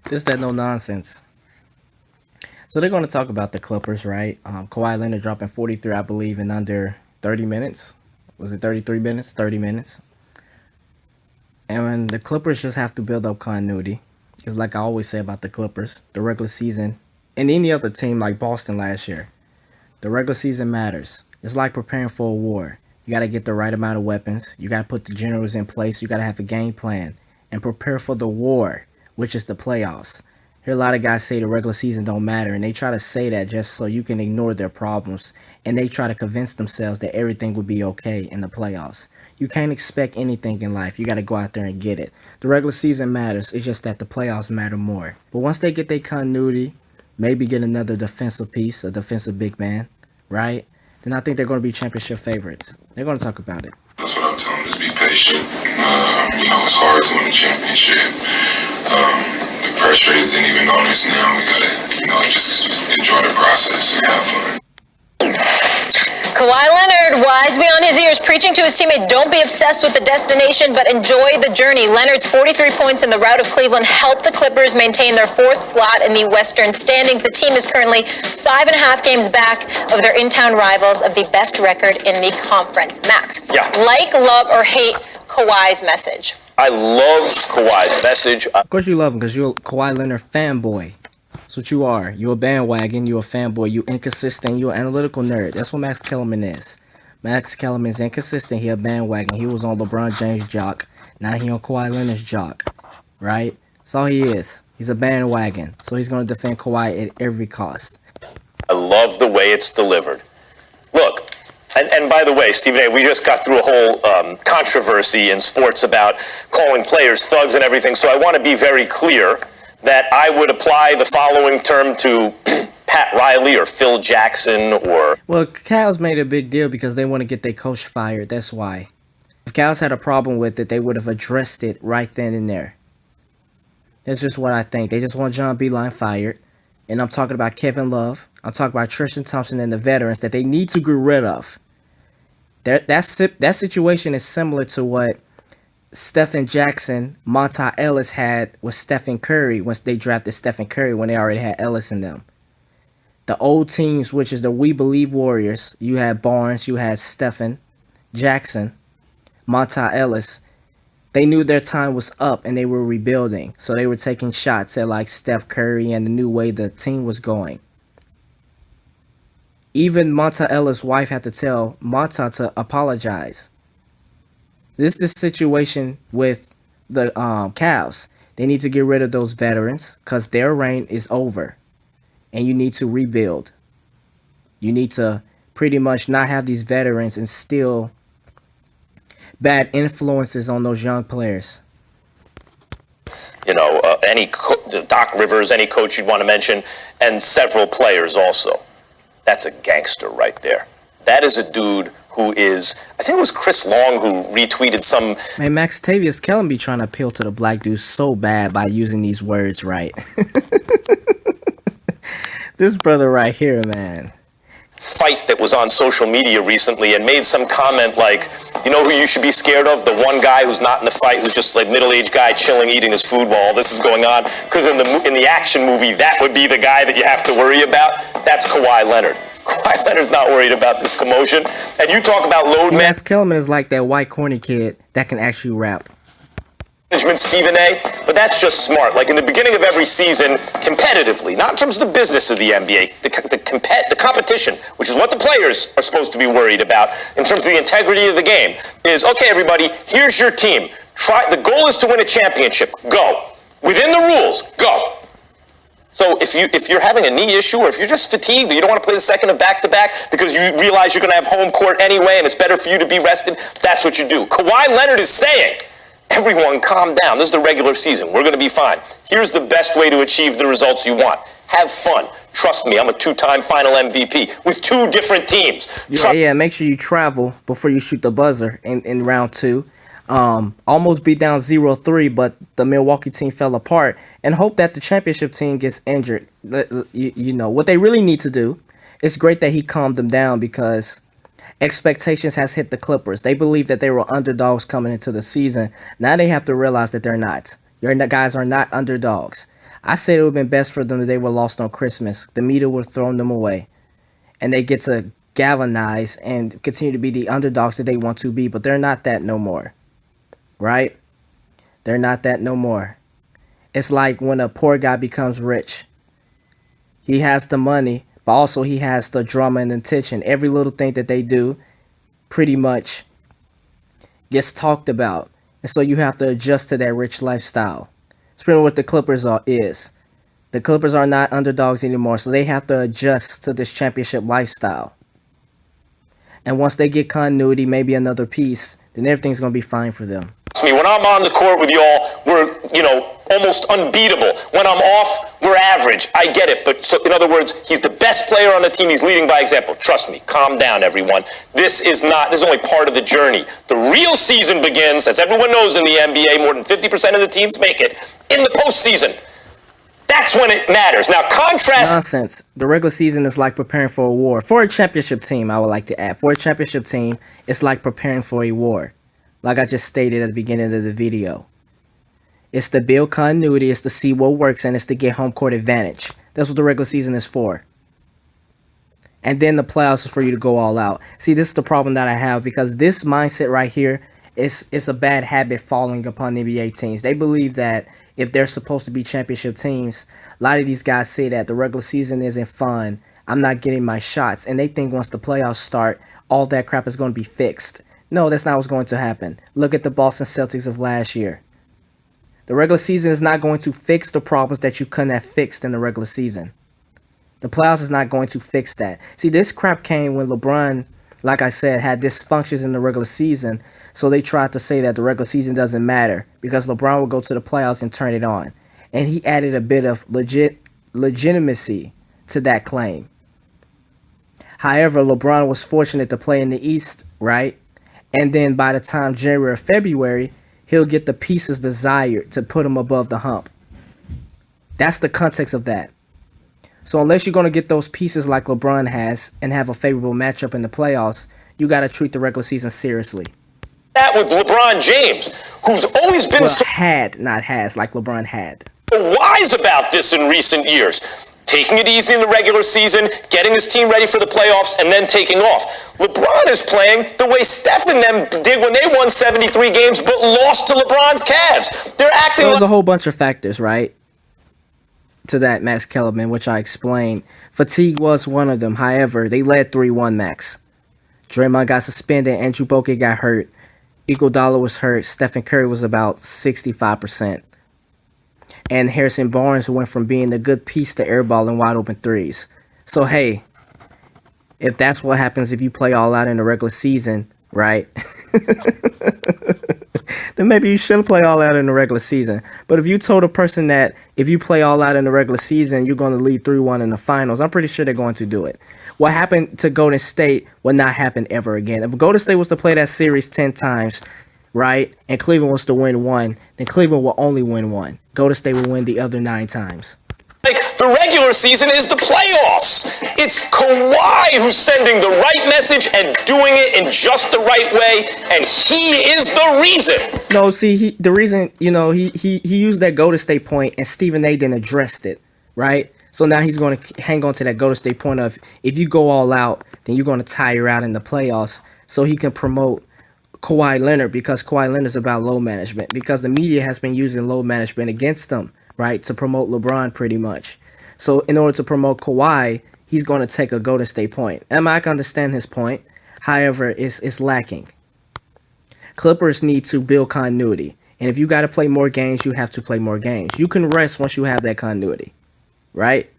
This that no nonsense. So they're going to talk about the Clippers, right? Kawhi Leonard dropping 43, I believe, in under 30 minutes. Was it 33 minutes? 30 minutes. And when the Clippers just have to build up continuity, because like I always say about the Clippers, the regular season, and any other team like Boston last year, the regular season matters. It's like preparing for a war. You got to get the right amount of weapons. You got to put the generals in place. You got to have a game plan and prepare for the war, which is the playoffs. Here, a lot of guys say the regular season don't matter, and they try to say that just so you can ignore their problems, and they try to convince themselves that everything will be okay in the playoffs. You can't expect anything in life. You got to go out there and get it. The regular season matters. It's just that the playoffs matter more. But once they get their continuity, maybe get another defensive piece, a defensive big man, right? Then I think they're going to be championship favorites. They're going to talk about it. That's what I'm telling them, is be patient. It's hard to win a championship. The pressure isn't even on us now. We gotta, just enjoy the process and have fun. Kawhi Leonard, wise beyond his years, preaching to his teammates, don't be obsessed with the destination, but enjoy the journey. Leonard's 43 points in the rout of Cleveland helped the Clippers maintain their fourth slot in the Western standings. The team is currently 5.5 games back of their in-town rivals of the best record in the conference. Max, like, love, or hate Kawhi's message? I love Kawhi's message. Of course you love him because you're a Kawhi Leonard fanboy. That's what you are. You're a bandwagon. You're a fanboy. You're inconsistent. You're an analytical nerd. That's what Max Kellerman is. Max Kellerman is inconsistent. He a bandwagon. He was on LeBron James' jock. Now he on Kawhi Leonard's jock. Right? That's all he is. He's a bandwagon. So he's going to defend Kawhi at every cost. I love the way it's delivered. Look, and by the way, Stephen A., we just got through a whole controversy in sports about calling players thugs and everything, so I want to be very clear that I would apply the following term to Pat Riley or Phil Jackson or... Well, Cavs made a big deal because they want to get their coach fired. That's why. If Cavs had a problem with it, they would have addressed it right then and there. That's just what I think. They just want John Beilein fired. And I'm talking about Kevin Love. I'm talking about Tristan Thompson and the veterans that they need to get rid of. That situation is similar to what Stephen Jackson, Monta Ellis had with Stephen Curry once they drafted Stephen Curry when they already had Ellis in them. The old teams, which is the We Believe Warriors, you had Barnes, you had Stephen Jackson, Monta Ellis. They knew their time was up and they were rebuilding. So they were taking shots at like Steph Curry and the new way the team was going. Even Monta Ellis' wife had to tell Monta to apologize. This is the situation with the Cavs. They need to get rid of those veterans because their reign is over. And you need to rebuild. You need to pretty much not have these veterans instill bad influences on those young players. Doc Rivers, any coach you'd want to mention, and several players also. That's a gangster right there. That is a dude who is, I think it was Chris Long who retweeted some... Man, Max Tavius Kellerman be trying to appeal to the black dudes so bad by using these words right. This brother right here, man. Fight that was on social media recently and made some comment like, you know who you should be scared of? The one guy who's not in the fight, who's just like middle-aged guy chilling, eating his food while all this is going on. Because in the action movie, that would be the guy that you have to worry about. That's Kawhi Leonard. Kawhi Leonard's not worried about this commotion. And you talk about load management. Max Kellerman is like that white corny kid that can actually rap. Stephen A., but that's just smart. Like in the beginning of every season, competitively, not in terms of the business of the NBA, the competition, which is what the players are supposed to be worried about in terms of the integrity of the game, is, okay, everybody, here's your team. The goal is to win a championship. Go. Within the rules, go. So if you're having a knee issue or if you're just fatigued or you don't want to play the second of back-to-back because you realize you're going to have home court anyway and it's better for you to be rested, that's what you do. Kawhi Leonard is saying, everyone calm down. This is the regular season. We're going to be fine. Here's the best way to achieve the results you want. Have fun. Trust me, I'm a 2-time final MVP with 2 different teams. Yeah, make sure you travel before you shoot the buzzer in round 2. Almost beat down 0-3, but the Milwaukee team fell apart. And hope that the championship team gets injured. You know, what they really need to do, it's great that he calmed them down because expectations has hit the Clippers. They believe that they were underdogs coming into the season. Now they have to realize that they're not. Your guys are not underdogs. I said it would have been best for them if they were lost on Christmas. The media would have thrown them away. And they get to galvanize and continue to be the underdogs that they want to be. But they're not that no more. Right? They're not that no more. It's like when a poor guy becomes rich. He has the money, but also he has the drama and attention. Every little thing that they do pretty much gets talked about. And so you have to adjust to that rich lifestyle. It's pretty much what the Clippers is. The Clippers are not underdogs anymore, so they have to adjust to this championship lifestyle. And once they get continuity, maybe another piece, then everything's going to be fine for them. Me, when I'm on the court with y'all, we're, almost unbeatable. When I'm off, we're average. I get it. But so, in other words, he's the best player on the team. He's leading by example. Trust me. Calm down, everyone. This is only part of the journey. The real season begins, as everyone knows in the NBA, more than 50% of the teams make it, in the postseason. That's when it matters. Now, contrast... Nonsense. The regular season is like preparing for a war. For a championship team, I would like to add. For a championship team, it's like preparing for a war. Like I just stated at the beginning of the video. It's to build continuity, it's to see what works, and it's to get home court advantage. That's what the regular season is for. And then the playoffs is for you to go all out. See, this is the problem that I have, because this mindset right here is a bad habit falling upon NBA teams. They believe that if they're supposed to be championship teams, a lot of these guys say that the regular season isn't fun, I'm not getting my shots, and they think once the playoffs start, all that crap is going to be fixed. No, that's not what's going to happen. Look at the Boston Celtics of last year. The regular season is not going to fix the problems that you couldn't have fixed in the regular season. The playoffs is not going to fix that. See, this crap came when LeBron, like I said, had dysfunctions in the regular season. So they tried to say that the regular season doesn't matter because LeBron would go to the playoffs and turn it on. And he added a bit of legitimacy to that claim. However, LeBron was fortunate to play in the East, right? And then by the time January or February, he'll get the pieces desired to put him above the hump. That's the context of that. So unless you're going to get those pieces like LeBron has and have a favorable matchup in the playoffs, you got to treat the regular season seriously. That with LeBron James, who's always been not has, like LeBron had. Wise about this in recent years. Taking it easy in the regular season, getting his team ready for the playoffs, and then taking off. LeBron is playing the way Steph and them did when they won 73 games but lost to LeBron's Cavs. They're acting There was a whole bunch of factors, right, to that, Max Kellerman, which I explained. Fatigue was one of them. However, they led 3-1, Max. Draymond got suspended. Andrew Bogut got hurt. Iguodala was hurt. Stephen Curry was about 65%. And Harrison Barnes went from being a good piece to airballing wide open threes. So, hey, if that's what happens if you play all out in the regular season, right? Then maybe you shouldn't play all out in the regular season. But if you told a person that if you play all out in the regular season, you're going to lead 3-1 in the finals, I'm pretty sure they're going to do it. What happened to Golden State will not happen ever again. If Golden State was to play that series 10 times, right, and Cleveland was to win 1, then Cleveland will only win 1. Golden State will win the other 9 times. Like, the regular season is the playoffs. It's Kawhi who's sending the right message and doing it in just the right way, and he is the reason. No, see, the reason, he used that Golden State point, and Stephen A. then addressed it, right? So now he's going to hang on to that Golden State point of, if you go all out, then you're going to tire out in the playoffs, so he can promote Kawhi Leonard, because Kawhi Leonard is about load management, because the media has been using load management against them, right, to promote LeBron pretty much. So in order to promote Kawhi, he's going to take a Golden State point. And I can understand his point. However, it's lacking. Clippers need to build continuity. And if you got to play more games, you have to play more games. You can rest once you have that continuity, right?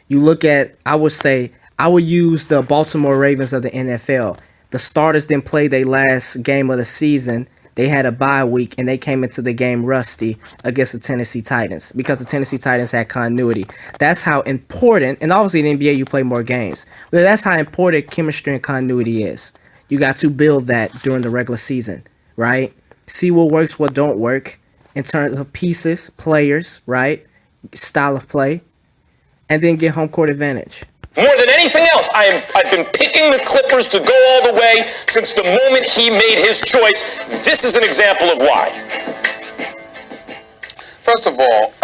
You look at, I would use the Baltimore Ravens of the NFL. The starters didn't play their last game of the season. They had a bye week, and they came into the game rusty against the Tennessee Titans because the Tennessee Titans had continuity. That's how important, and obviously in the NBA you play more games, but that's how important chemistry and continuity is. You got to build that during the regular season, right? See what works, what don't work in terms of pieces, players, right? Style of play, and then get home court advantage. More than anything else, I've been picking the Clippers to go all the way since the moment he made his choice. This is an example of why. First of all,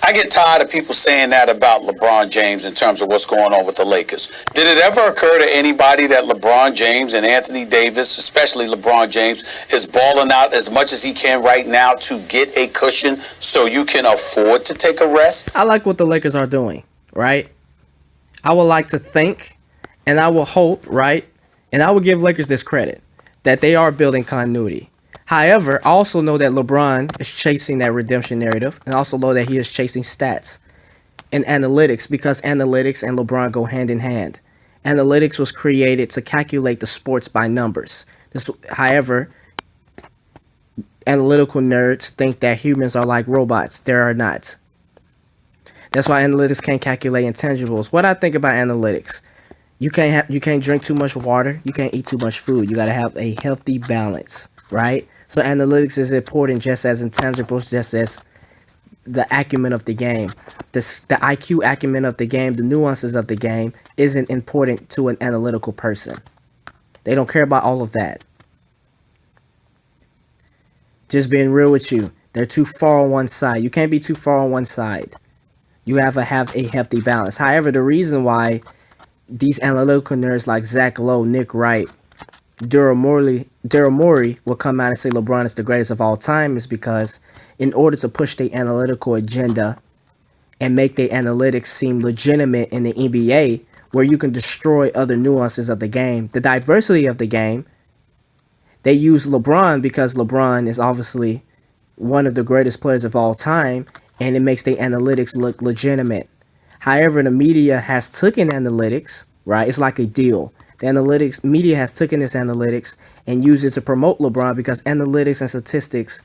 I get tired of people saying that about LeBron James in terms of what's going on with the Lakers. Did it ever occur to anybody that LeBron James and Anthony Davis, especially LeBron James, is balling out as much as he can right now to get a cushion so you can afford to take a rest? I like what the Lakers are doing, right? I would like to think, and I will hope, right? And I will give Lakers this credit, that they are building continuity. However, I also know that LeBron is chasing that redemption narrative, and also know that he is chasing stats and analytics, because analytics and LeBron go hand in hand. Analytics was created to calculate the sports by numbers. However, analytical nerds think that humans are like robots. They are not. That's why analytics can't calculate intangibles. What I think about analytics, you can't drink too much water, you can't eat too much food. You got to have a healthy balance, right? So analytics is important just as intangibles, just as the acumen of the game. The IQ acumen of the game, the nuances of the game isn't important to an analytical person. They don't care about all of that. Just being real with you, they're too far on one side. You can't be too far on one side. You have a healthy balance. However, the reason why these analytical nerds like Zach Lowe, Nick Wright, Daryl Morey will come out and say LeBron is the greatest of all time is because in order to push their analytical agenda and make their analytics seem legitimate in the NBA, where you can destroy other nuances of the game, the diversity of the game, they use LeBron because LeBron is obviously one of the greatest players of all time, and it makes their analytics look legitimate. However, the media has taken analytics, right? It's like a deal. The media has taken this analytics and used it to promote LeBron because analytics and statistics,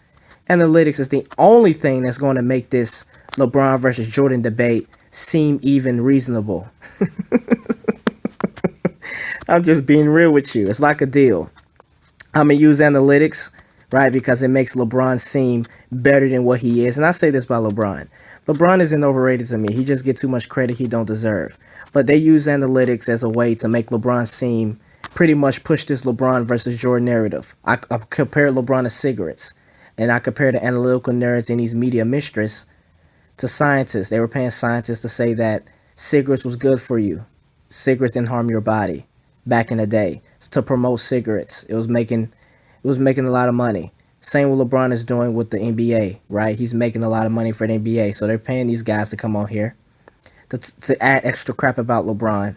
analytics is the only thing that's going to make this LeBron versus Jordan debate seem even reasonable. I'm just being real with you. It's like a deal. I'm going to use analytics, right, because it makes LeBron seem better than what he is. And I say this about LeBron. LeBron isn't overrated to me. He just gets too much credit he don't deserve. But they use analytics as a way to make LeBron seem pretty much push this LeBron versus Jordan narrative. I compare LeBron to cigarettes. And I compare the analytical nerds and these media mistress to scientists. They were paying scientists to say that cigarettes was good for you. Cigarettes didn't harm your body back in the day. It's to promote cigarettes. It was making a lot of money. Same what LeBron is doing with the NBA, right? He's making a lot of money for the NBA. So they're paying these guys to come on here to add extra crap about LeBron.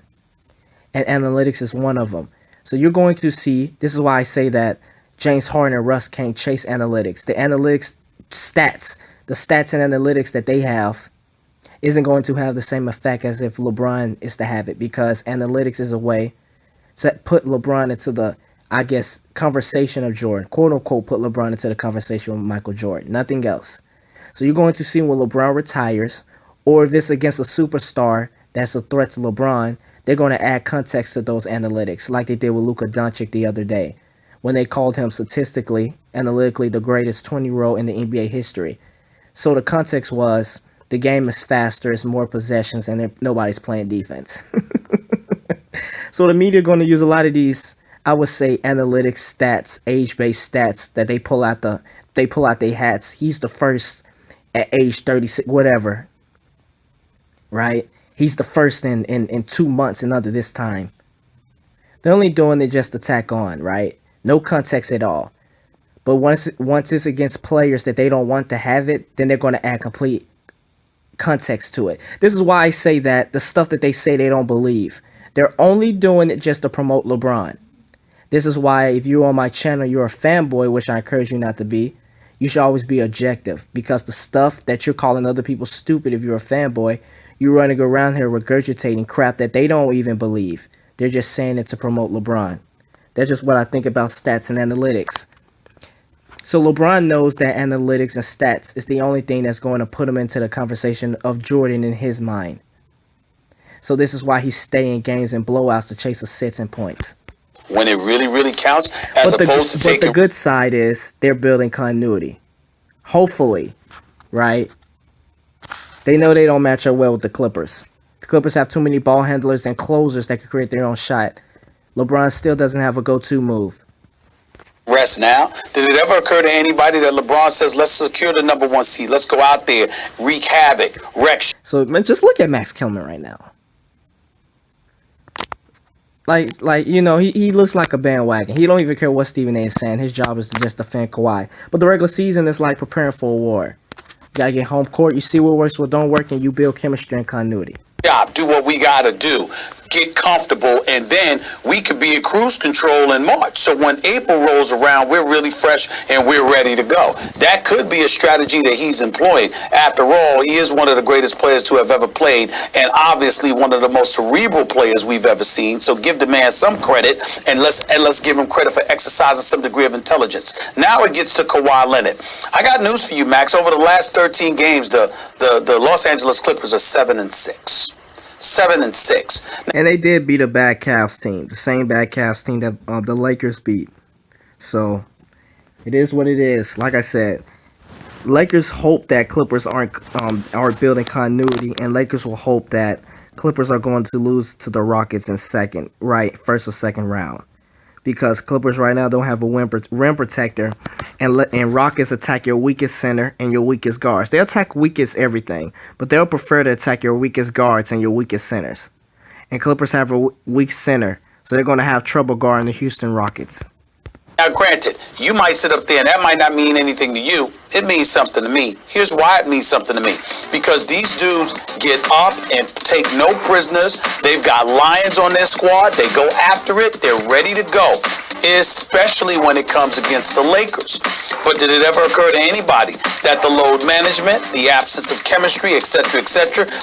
And analytics is one of them. So you're going to see, this is why I say that James Harden and Russ can't chase analytics. The analytics stats, the stats and analytics that they have isn't going to have the same effect as if LeBron is to have it, because analytics is a way to put LeBron into the, I guess, conversation of Jordan. Quote unquote, put LeBron into the conversation with Michael Jordan. Nothing else. So you're going to see when LeBron retires, or if it's against a superstar that's a threat to LeBron, they're going to add context to those analytics, like they did with Luka Doncic the other day, when they called him statistically, analytically, the greatest 20-year-old in the NBA history. So the context was, the game is faster, it's more possessions, and nobody's playing defense. So the media are going to use a lot of these, I would say, analytics stats, age-based stats that they pull out their hats. He's the first at age 36, whatever. Right? He's the first in 2 months and under this time. They're only doing it just to tack on, right? No context at all. But once it's against players that they don't want to have it, then they're going to add complete context to it. This is why I say that the stuff that they say they don't believe, they're only doing it just to promote LeBron. This is why if you're on my channel, you're a fanboy, which I encourage you not to be. You should always be objective, because the stuff that you're calling other people stupid, if you're a fanboy, you're running around here regurgitating crap that they don't even believe. They're just saying it to promote LeBron. That's just what I think about stats and analytics. So LeBron knows that analytics and stats is the only thing that's going to put him into the conversation of Jordan in his mind. So this is why he's staying games and blowouts to chase assists and points. When it really, really counts, as opposed to taking... But the good side is they're building continuity. Hopefully, right? They know they don't match up well with the Clippers. The Clippers have too many ball handlers and closers that can create their own shot. LeBron still doesn't have a go-to move. rest now? Did it ever occur to anybody that LeBron says, let's secure the number 1 seed, let's go out there, wreak havoc, wreck So man, just look at Max Kellerman right now. Like you know, he looks like a bandwagon. He don't even care what Stephen A is saying. His job is to just defend Kawhi. But the regular season is like preparing for a war. You gotta get home court. You see what works, what don't work, and you build chemistry and continuity. job, do what we got to do, get comfortable, and then we could be in cruise control in March. So when April rolls around, we're really fresh and we're ready to go. That could be a strategy that he's employing. After all, he is one of the greatest players to have ever played, and obviously one of the most cerebral players we've ever seen. So give the man some credit, and let's give him credit for exercising some degree of intelligence. Now it gets to Kawhi Leonard. I got news for you, Max. Over the last 13 games, the Los Angeles Clippers are 7-6. 7-6. And they did beat a bad Cavs team, the same bad Cavs team that the Lakers beat. So it is what it is. Like I said, Lakers hope that Clippers aren't building continuity, and Lakers will hope that Clippers are going to lose to the Rockets in first or second round, because Clippers right now don't have a rim protector, and Rockets attack your weakest center and your weakest guards. They attack weakest everything, but they'll prefer to attack your weakest guards and your weakest centers. And Clippers have a weak center, so they're going to have trouble guarding the Houston Rockets. Now, granted, you might sit up there and that might not mean anything to you. It means something to me. Here's why it means something to me. Because these dudes get up and take no prisoners. They've got lions on their squad. They go after it. They're ready to go, especially when it comes against the Lakers. But did it ever occur to anybody that the load management, the absence of chemistry, etc.,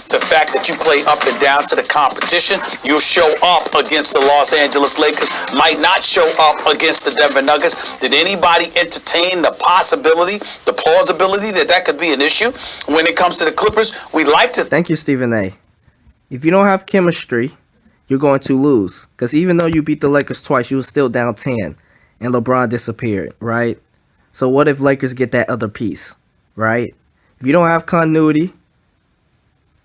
the fact that you play up and down to the competition, you'll show up against the Los Angeles Lakers, might not show up against the Denver Nuggets? Did anybody entertain the possibility, the plausibility that could be an issue when it comes to the Clippers? We like to... Thank you, Stephen A. If you don't have chemistry, you're going to lose. Because even though you beat the Lakers twice, you were still down 10. And LeBron disappeared, right? So what if Lakers get that other piece, right? If you don't have continuity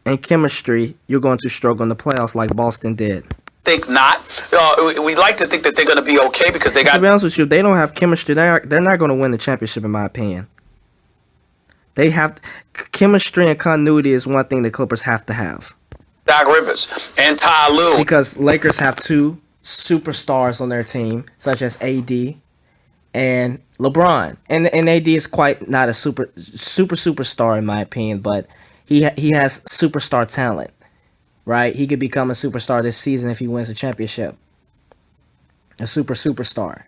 and chemistry, you're going to struggle in the playoffs like Boston did. Think not. We like to think that they're going to be okay because they got... To be honest with you, if they don't have chemistry, they're not going to win the championship, in my opinion. They have... Chemistry and continuity is one thing the Clippers have to have. Doc Rivers and Ty Lue. Because Lakers have two superstars on their team, such as AD and LeBron. And AD is quite not a superstar in my opinion, but he has superstar talent, right? He could become a superstar this season if he wins a championship. A superstar,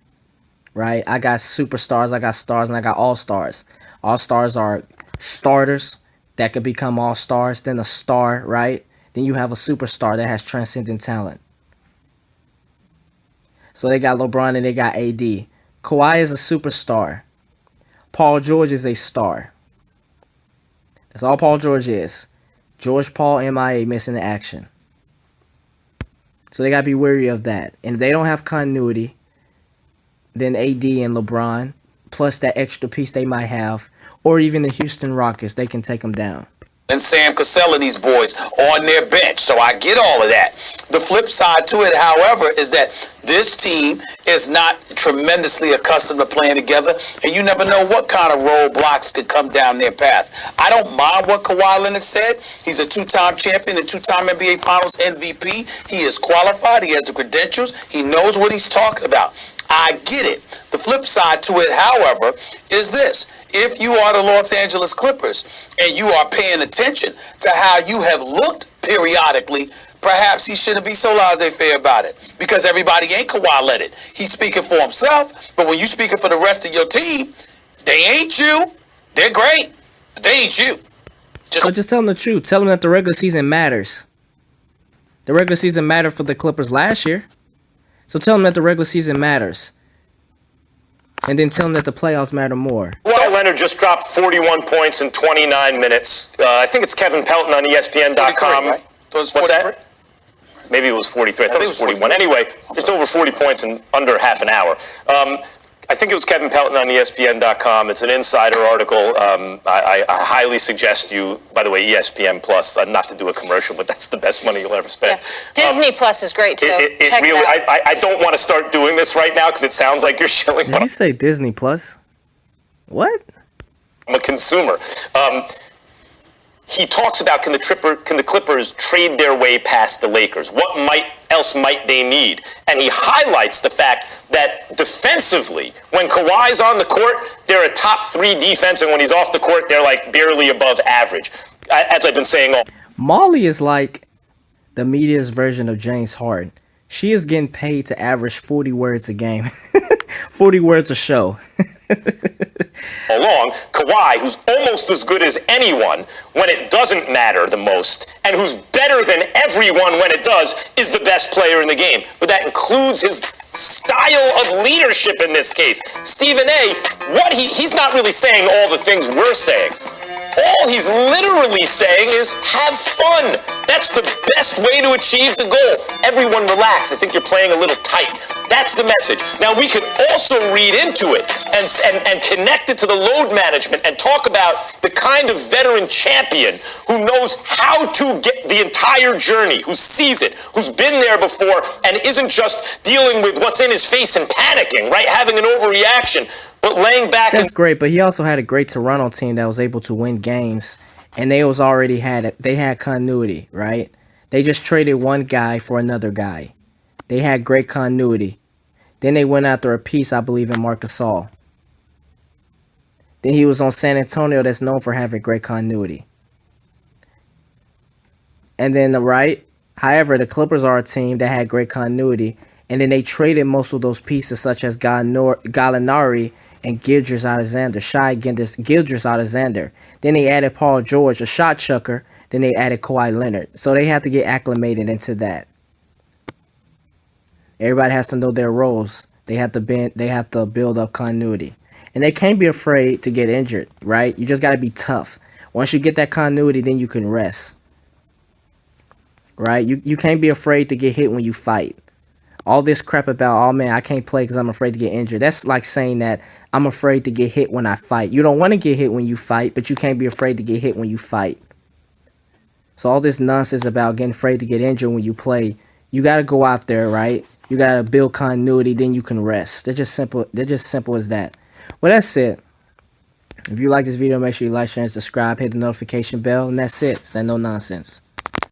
right? I got superstars, I got stars, and I got all-stars. All-stars are starters that could become all-stars, then a star, right? Then you have a superstar that has transcendent talent. So they got LeBron and they got AD. Kawhi is a superstar. Paul George is a star. That's all Paul George is. George Paul MIA, missing the action. So they got to be wary of that. And if they don't have continuity, then AD and LeBron, plus that extra piece they might have, or even the Houston Rockets, they can take them down. And Sam Cassell and these boys on their bench. So I get all of that. The flip side to it, however, is that this team is not tremendously accustomed to playing together, and you never know what kind of roadblocks could come down their path. I don't mind what Kawhi Leonard said. He's a two-time champion and two-time NBA Finals MVP. He is qualified. He has the credentials. He knows what he's talking about. I get it. The flip side to it, however, is this. If you are the Los Angeles Clippers and you are paying attention to how you have looked periodically, perhaps he shouldn't be so laissez-faire about it, because everybody ain't Kawhi Leonard. He's speaking for himself, but when you're speaking for the rest of your team, they ain't you. They're great, but they ain't you. Just tell them the truth. Tell them that the regular season matters. The regular season mattered for the Clippers last year. So tell them that the regular season matters. And then tell them that the playoffs matter more. Kawhi Leonard just dropped 41 points in 29 minutes. I think it's Kevin Pelton on ESPN.com. Right? What's that? Maybe it was 43. I thought it was 41. Anyway, it's over 40 points in under half an hour. I I think it was Kevin Pelton on ESPN.com. It's an insider article. I highly suggest you, by the way, ESPN Plus, not to do a commercial, but that's the best money you'll ever spend. Yeah. Disney Plus is great too. It Check really, it out. I don't want to start doing this right now because it sounds like you're shilling, Did but you say Disney Plus? What? I'm a consumer. He talks about can the Clippers trade their way past the Lakers? What else might they need? And he highlights the fact that defensively, when Kawhi's on the court, they're a top 3 defense, and when he's off the court, they're like barely above average. As I've been saying all. Molly is like the media's version of James Harden. She is getting paid to average 40 words a game. 40 words a show. Along, Kawhi, who's almost as good as anyone when it doesn't matter the most, and who's better than everyone when it does, is the best player in the game. But that includes his style of leadership in this case. Stephen A., he's not really saying all the things we're saying. All he's literally saying is have fun. That's the best way to achieve the goal. Everyone relax. I think you're playing a little tight. That's the message. Now, we could also read into it and connect it to the load management and talk about the kind of veteran champion who knows how to get the entire journey, who sees it, who's been there before, and isn't just dealing with what's in his face and panicking, right? Having an overreaction, but laying back. That's great, but he also had a great Toronto team that was able to win games, and they had continuity, right? They just traded one guy for another guy. They had great continuity. Then they went after a piece, I believe, in Marc Gasol. Then he was on San Antonio, that's known for having great continuity. And then however, the Clippers are a team that had great continuity, and then they traded most of those pieces, such as Gallinari and Gilgeous Alexander, Gilgeous Alexander. Then they added Paul George, a shot chucker. Then they added Kawhi Leonard. So they have to get acclimated into that. Everybody has to know their roles. They have to build up continuity. And they can't be afraid to get injured, right? You just got to be tough. Once you get that continuity, then you can rest. Right? You can't be afraid to get hit when you fight. All this crap about, oh man, I can't play because I'm afraid to get injured. That's like saying that I'm afraid to get hit when I fight. You don't want to get hit when you fight, but you can't be afraid to get hit when you fight. So all this nonsense about getting afraid to get injured when you play, you got to go out there, right? You got to build continuity, then you can rest. They're just simple as that. Well, that's it. If you like this video, make sure you like, share, and subscribe. Hit the notification bell, and that's it. It's that no nonsense.